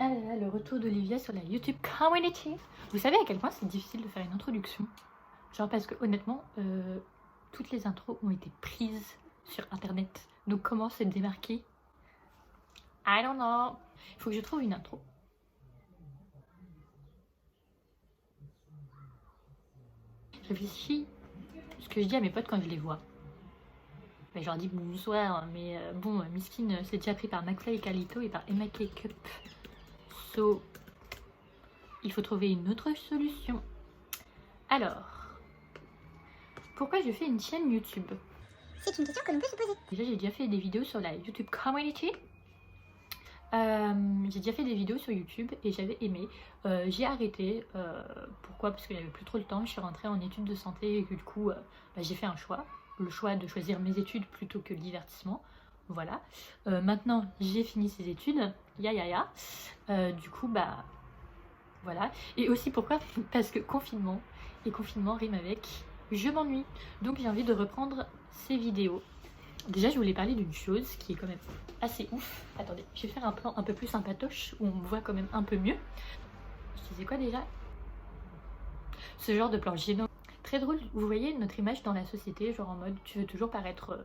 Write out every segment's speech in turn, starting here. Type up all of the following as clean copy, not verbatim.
Ah là là, le retour d'Olivia sur la YouTube Community. Vous savez à quel point c'est difficile de faire une introduction? Genre parce que honnêtement, toutes les intros ont été prises sur internet. Donc comment se démarquer? I don't know. Il faut que je trouve une intro. Je réfléchis ce que je dis à mes potes quand je les vois. Ben, je leur dis bonsoir, mais bon, Miskine, c'est déjà pris par McFly et Carlito et par Emma Cup. So, il faut trouver une autre solution. Alors, pourquoi je fais une chaîne YouTube? C'est une question que l'on peut se poser. Déjà, j'ai déjà fait des vidéos sur la YouTube Community. J'ai déjà fait des vidéos sur YouTube et j'avais aimé. J'ai arrêté. Pourquoi? Parce que j'avais plus trop le temps. Je suis rentrée en études de santé et que du coup, bah, j'ai fait un choix. Le choix de choisir mes études plutôt que le divertissement. Voilà. Maintenant, j'ai fini ces études. Du coup, bah voilà. Et aussi pourquoi? Parce que confinement. Et confinement rime avec je m'ennuie. Donc j'ai envie de reprendre ces vidéos. Déjà, je voulais parler d'une chose qui est quand même assez ouf. Attendez, je vais faire un plan un peu plus sympatoche où on me voit quand même un peu mieux. Je disais quoi déjà? Ce genre de plan gênant. Très drôle, vous voyez notre image dans la société, genre en mode tu veux toujours paraître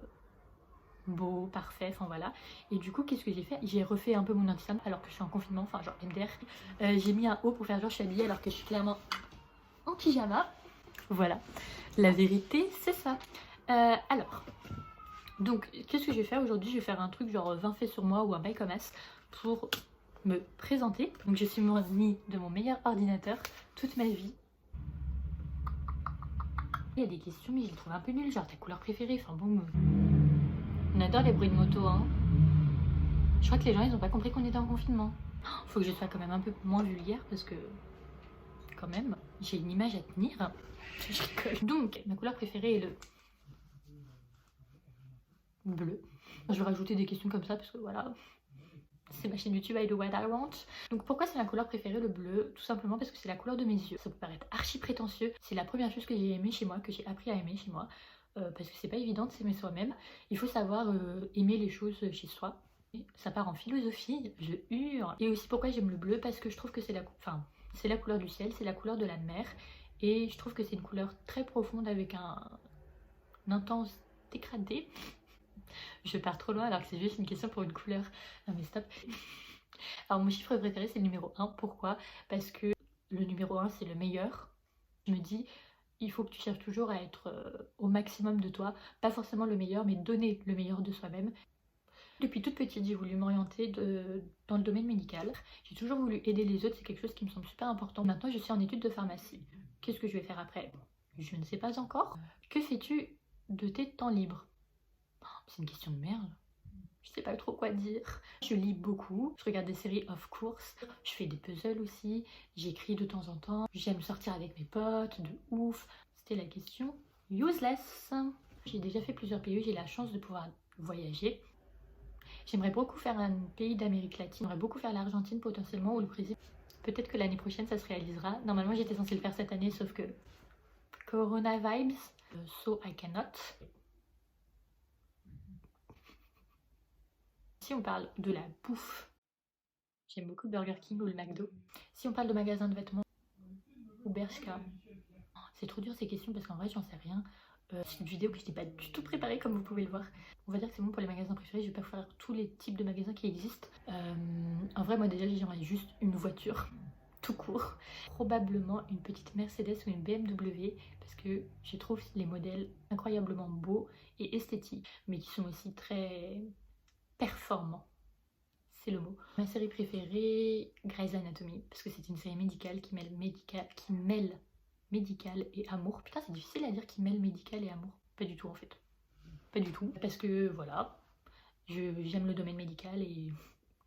beau, parfait, enfin voilà. Et du coup, qu'est-ce que j'ai fait? J'ai refait un peu mon anti alors que je suis en confinement, enfin genre MDR. J'ai mis un haut pour faire genre je suis habillée alors que je suis clairement en pyjama. Voilà, la vérité c'est ça. Alors... Donc, qu'est-ce que je vais faire aujourd'hui? Je vais faire un truc genre 20 faits sur moi ou un bail comme as pour me présenter. Donc, je suis munie de mon meilleur ordinateur toute ma vie. Il y a des questions, mais je les trouve un peu nulles. Genre, ta couleur préférée? Enfin bon, on adore les bruits de moto, hein. Je crois que les gens, ils n'ont pas compris qu'on était en confinement. Faut que je sois quand même un peu moins vulgaire parce que, quand même, j'ai une image à tenir. Je rigole. Donc, ma couleur préférée est le bleu. Je vais rajouter des questions comme ça parce que voilà, c'est ma chaîne YouTube I do what I want. Donc pourquoi c'est la couleur préférée le bleu? Tout simplement parce que c'est la couleur de mes yeux. Ça peut paraître archi prétentieux. C'est la première chose que j'ai aimé chez moi, que j'ai appris à aimer chez moi. Parce que c'est pas évident de s'aimer soi-même. Il faut savoir aimer les choses chez soi. Ça part en philosophie, je hurle. Et aussi pourquoi j'aime le bleu? Parce que je trouve que c'est la couleur du ciel, c'est la couleur de la mer. Et je trouve que c'est une couleur très profonde avec un intense dégradé. Je pars trop loin alors que c'est juste une question pour une couleur. Non mais stop. Alors mon chiffre préféré c'est le numéro 1. Pourquoi? Parce que le numéro 1 c'est le meilleur. Je me dis, il faut que tu cherches toujours à être au maximum de toi. Pas forcément le meilleur, mais donner le meilleur de soi-même. Depuis toute petite, j'ai voulu m'orienter dans le domaine médical. J'ai toujours voulu aider les autres, c'est quelque chose qui me semble super important. Maintenant, je suis en études de pharmacie. Qu'est-ce que je vais faire après? Je ne sais pas encore. Que fais-tu de tes temps libres? C'est une question de merde. Je sais pas trop quoi dire. Je lis beaucoup, je regarde des séries of course, je fais des puzzles aussi, j'écris de temps en temps, j'aime sortir avec mes potes, de ouf. C'était la question useless. J'ai déjà fait plusieurs pays, j'ai la chance de pouvoir voyager. J'aimerais beaucoup faire un pays d'Amérique latine, j'aimerais beaucoup faire l'Argentine potentiellement ou le Brésil. Peut-être que l'année prochaine ça se réalisera. Normalement j'étais censée le faire cette année sauf que Corona vibes, so I cannot. Si on parle de la bouffe, j'aime beaucoup le Burger King ou le McDo. Si on parle de magasin de vêtements ou Bershka, c'est trop dur ces questions parce qu'en vrai j'en sais rien. C'est une vidéo que je n'ai pas du tout préparée comme vous pouvez le voir. On va dire que c'est bon pour les magasins préférés, je vais pas faire tous les types de magasins qui existent. En vrai moi déjà j'aimerais juste une voiture, tout court. Probablement une petite Mercedes ou une BMW parce que je trouve les modèles incroyablement beaux et esthétiques mais qui sont aussi très performants. C'est le mot. Ma série préférée, Grey's Anatomy, parce que c'est une série médicale qui mêle médical et amour. Putain, c'est difficile à dire qui mêle médical et amour. Pas du tout en fait. Pas du tout. Parce que voilà, j'aime le domaine médical et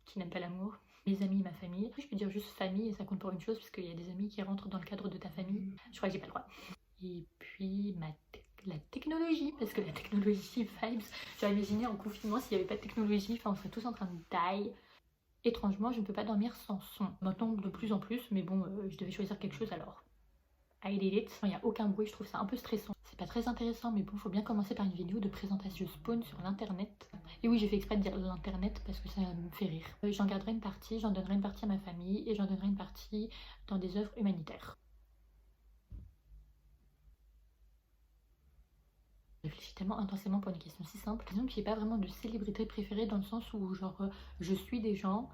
qui n'aime pas l'amour. Mes amis, ma famille. Après, je peux dire juste famille et ça compte pour une chose parce qu'il y a des amis qui rentrent dans le cadre de ta famille. Je crois que j'ai pas le droit. Et puis la technologie, parce que la technologie vibes. J'aurais imaginé en confinement s'il n'y avait pas de technologie, enfin on serait tous en train de die. Étrangement, je ne peux pas dormir sans son. Maintenant, de plus en plus, mais bon, je devais choisir quelque chose alors. I did it. Il n'y a aucun bruit, je trouve ça un peu stressant. C'est pas très intéressant, mais bon, faut bien commencer par une vidéo de présentation spawn sur l'internet. Et oui, j'ai fait exprès de dire l'internet parce que ça me fait rire. J'en garderai une partie, j'en donnerai une partie à ma famille et j'en donnerai une partie dans des œuvres humanitaires. Je réfléchis tellement intensément pour une question si simple. Disons que j'ai pas vraiment de célébrité préférée dans le sens où genre je suis des gens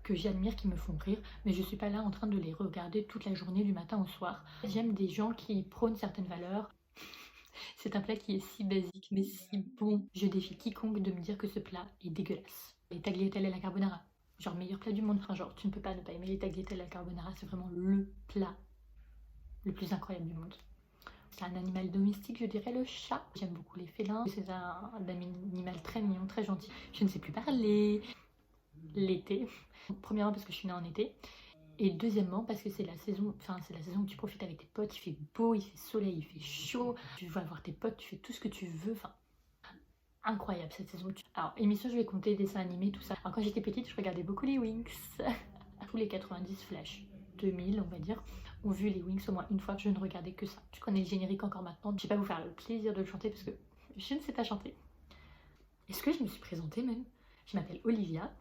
que j'admire, qui me font rire, mais je suis pas là en train de les regarder toute la journée du matin au soir. J'aime des gens qui prônent certaines valeurs. C'est un plat qui est si basique mais si bon. Je défie quiconque de me dire que ce plat est dégueulasse. Les tagliatelles à la carbonara, genre meilleur plat du monde. Enfin genre tu ne peux pas ne pas aimer les tagliatelles à la carbonara, c'est vraiment le plat le plus incroyable du monde. C'est un animal domestique, je dirais le chat. J'aime beaucoup les félins. C'est un animal très mignon, très gentil. Je ne sais plus parler. L'été. Premièrement parce que je suis née en été. Et deuxièmement parce que c'est la saison, c'est la saison où tu profites avec tes potes. Il fait beau, il fait soleil, il fait chaud. Tu vas voir tes potes, tu fais tout ce que tu veux. Enfin, incroyable cette saison. Alors, émission, je vais compter dessins animés, tout ça. Alors, quand j'étais petite, je regardais beaucoup les Winx. Tous les 90 Flash 2000, on va dire, ont vu les Winx au moins une fois. Je ne regardais que ça. Je connais le générique encore maintenant. Je vais pas vous faire le plaisir de le chanter parce que je ne sais pas chanter. Est-ce que je me suis présentée même? Je m'appelle Olivia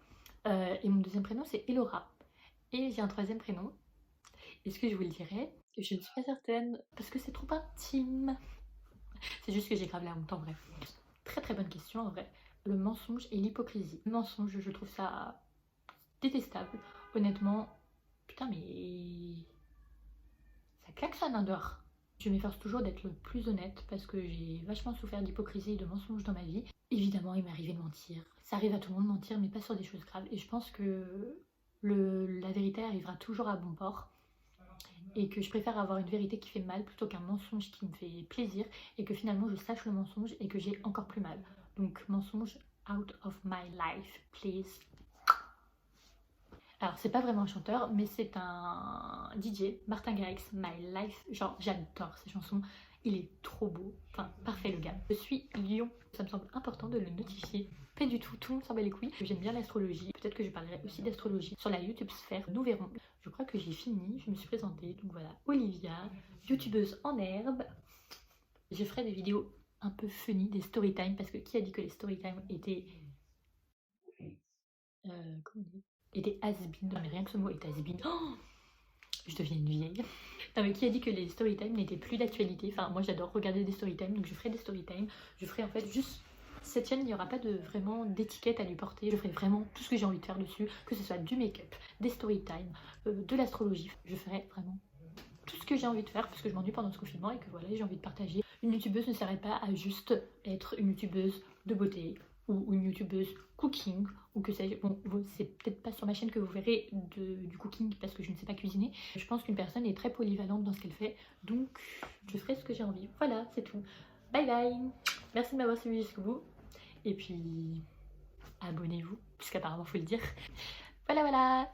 et mon deuxième prénom c'est Elora. Et j'ai un troisième prénom. Est-ce que je vous le dirai? Je ne suis pas certaine parce que c'est trop intime. C'est juste que j'ai grave la honte en vrai. Très très bonne question en vrai. Le mensonge et l'hypocrisie. Le mensonge, je trouve ça détestable. Honnêtement, putain mais ça klaxonne un dehors. Je m'efforce toujours d'être le plus honnête parce que j'ai vachement souffert d'hypocrisie et de mensonges dans ma vie. Évidemment, il m'est arrivé de mentir. Ça arrive à tout le monde de mentir, mais pas sur des choses graves. Et je pense que la vérité arrivera toujours à bon port. Et que je préfère avoir une vérité qui fait mal plutôt qu'un mensonge qui me fait plaisir. Et que finalement, je sache le mensonge et que j'ai encore plus mal. Donc, mensonge out of my life, please. Alors, c'est pas vraiment un chanteur, mais c'est un DJ, Martin Garrix, My Life. Genre, j'adore ses chansons. Il est trop beau. Enfin, parfait le gars. Je suis Lion. Ça me semble important de le notifier. Pas du tout, tout le monde s'en bat les couilles. J'aime bien l'astrologie. Peut-être que je parlerai aussi d'astrologie sur la YouTube sphère. Nous verrons. Je crois que j'ai fini. Je me suis présentée. Donc voilà, Olivia, youtubeuse en herbe. Je ferai des vidéos un peu funny, des story time. Parce que qui a dit que les story time étaient... comment on dit, était has-been. Non mais rien que ce mot est has-been. Oh, je deviens une vieille. Non mais qui a dit que les storytime n'étaient plus d'actualité? Enfin moi j'adore regarder des storytime, donc je ferai des storytime. Je ferai en fait juste... Cette chaîne, il n'y aura pas de vraiment d'étiquette à lui porter. Je ferai vraiment tout ce que j'ai envie de faire dessus. Que ce soit du make-up, des storytime, de l'astrologie. Je ferai vraiment tout ce que j'ai envie de faire parce que je m'ennuie pendant ce confinement et que voilà, j'ai envie de partager. Une youtubeuse ne s'arrête pas à juste être une youtubeuse de beauté ou une youtubeuse cooking ou que sais-je. Bon, c'est peut-être pas sur ma chaîne que vous verrez du cooking parce que je ne sais pas cuisiner. Je pense qu'une personne est très polyvalente dans ce qu'elle fait, donc je ferai ce que j'ai envie. Voilà, c'est tout. Bye bye. Merci de m'avoir suivi jusqu'au bout et puis abonnez-vous puisqu'apparemment faut le dire. Voilà voilà.